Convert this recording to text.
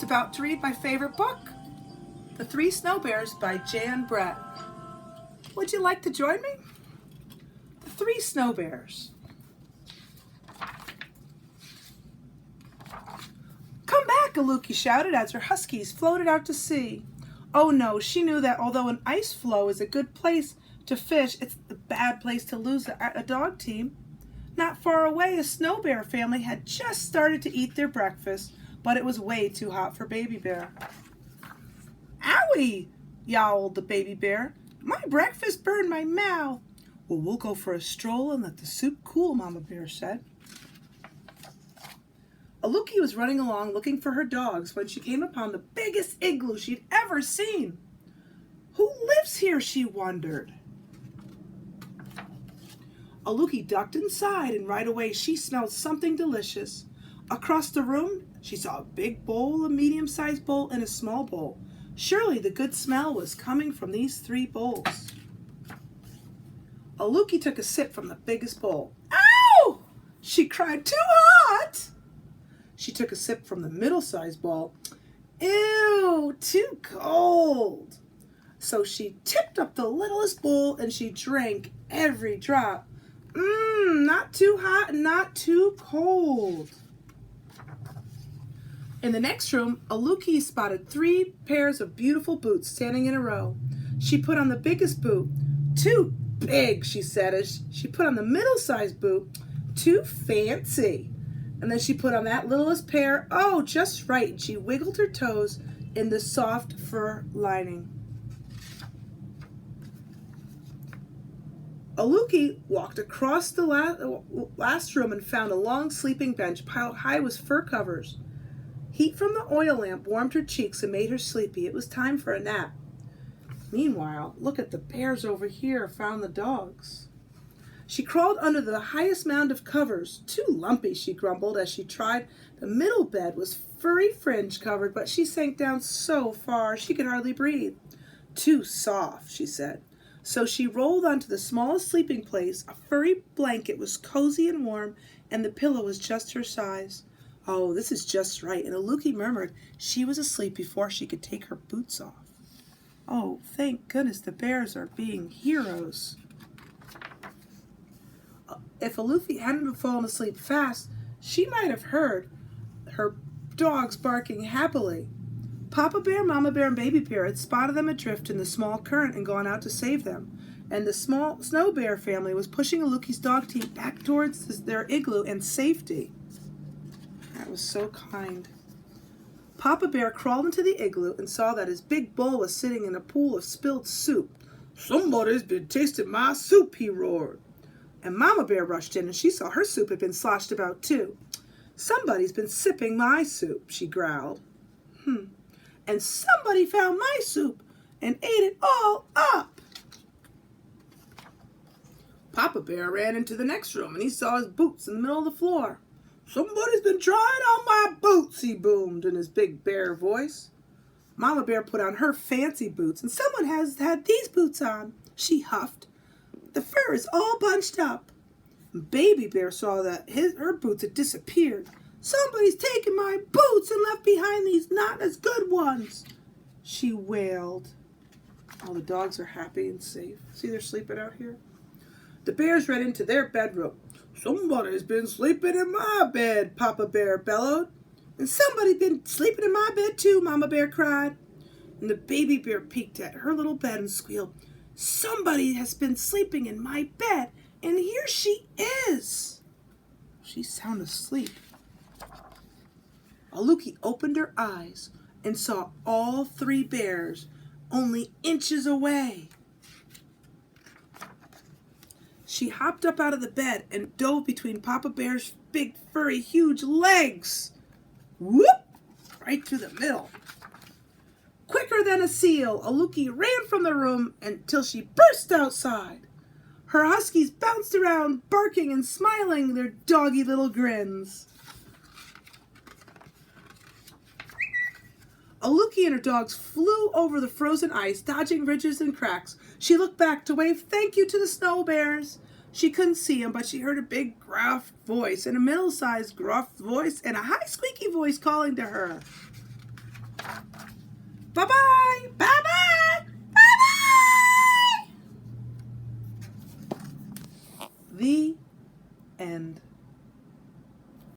about to read my favorite book, The Three Snow Bears by Jan Brett. Would you like to join me? The Three Snow Bears. Come back, Aluki shouted as her huskies floated out to sea. Oh no, she knew that although an ice floe is a good place to fish, it's a bad place to lose a dog team. Not far away, a snow bear family had just started to eat their breakfast, but it was way too hot for Baby Bear. Owie, yowled the baby bear. My breakfast burned my mouth. Well, we'll go for a stroll and let the soup cool, Mama Bear said. Aluki was running along looking for her dogs when she came upon the biggest igloo she'd ever seen. Who lives here, she wondered. Aluki ducked inside, and right away she smelled something delicious. Across the room, she saw a big bowl, a medium-sized bowl, and a small bowl. Surely the good smell was coming from these three bowls. Aluki took a sip from the biggest bowl. Ow! She cried, too hot! She took a sip from the middle-sized bowl. Ew, too cold! So she tipped up the littlest bowl and she drank every drop. Not too hot and not too cold. In the next room, Aluki spotted 3 pairs of beautiful boots standing in a row. She put on the biggest boot. Too big, she said as she put on the middle-sized boot. Too fancy. And then she put on that littlest pair. Oh, just right. And she wiggled her toes in the soft fur lining. Aluki walked across the last room and found a long sleeping bench piled high with fur covers. Heat from the oil lamp warmed her cheeks and made her sleepy. It was time for a nap. Meanwhile, look at the bears over here, found the dogs. She crawled under the highest mound of covers. Too lumpy, she grumbled as she tried. The middle bed was furry fringe covered, but she sank down so far she could hardly breathe. Too soft, she said. So she rolled onto the smallest sleeping place. A furry blanket was cozy and warm, and the pillow was just her size. Oh, this is just right. And Aluki murmured she was asleep before she could take her boots off. Oh, thank goodness the bears are being heroes. If Aluki hadn't fallen asleep fast, she might have heard her dogs barking happily. Papa Bear, Mama Bear, and Baby Bear had spotted them adrift in the small current and gone out to save them. And the small Snow Bear family was pushing Aluki's dog team back towards their igloo and safety. That was so kind. Papa Bear crawled into the igloo and saw that his big bowl was sitting in a pool of spilled soup. Somebody's been tasting my soup, he roared. And Mama Bear rushed in and she saw her soup had been sloshed about too. Somebody's been sipping my soup, she growled. And somebody found my soup and ate it all up. Papa Bear ran into the next room and he saw his boots in the middle of the floor. Somebody's been trying on my boots, he boomed in his big bear voice. Mama Bear put on her fancy boots, and someone has had these boots on, she huffed. The fur is all bunched up. Baby Bear saw that her boots had disappeared. Somebody's taken my boots and left behind these not as good ones, she wailed. All the dogs are happy and safe. See, they're sleeping out here. The bears ran into their bedroom. Somebody's been sleeping in my bed, Papa Bear bellowed. And somebody's been sleeping in my bed too, Mama Bear cried. And the Baby Bear peeked at her little bed and squealed, Somebody has been sleeping in my bed, and here she is. She's sound asleep. Aluki opened her eyes and saw all 3 bears only inches away. She hopped up out of the bed and dove between Papa Bear's big, furry, huge legs. Whoop! Right through the middle. Quicker than a seal, Aluki ran from the room until she burst outside. Her huskies bounced around, barking and smiling their doggy little grins. Aluki and her dogs flew over the frozen ice, dodging ridges and cracks. She looked back to wave thank you to the snow bears. She couldn't see him, but she heard a big gruff voice and a middle-sized gruff voice and a high squeaky voice calling to her. Bye-bye. Bye-bye. Bye-bye. The end.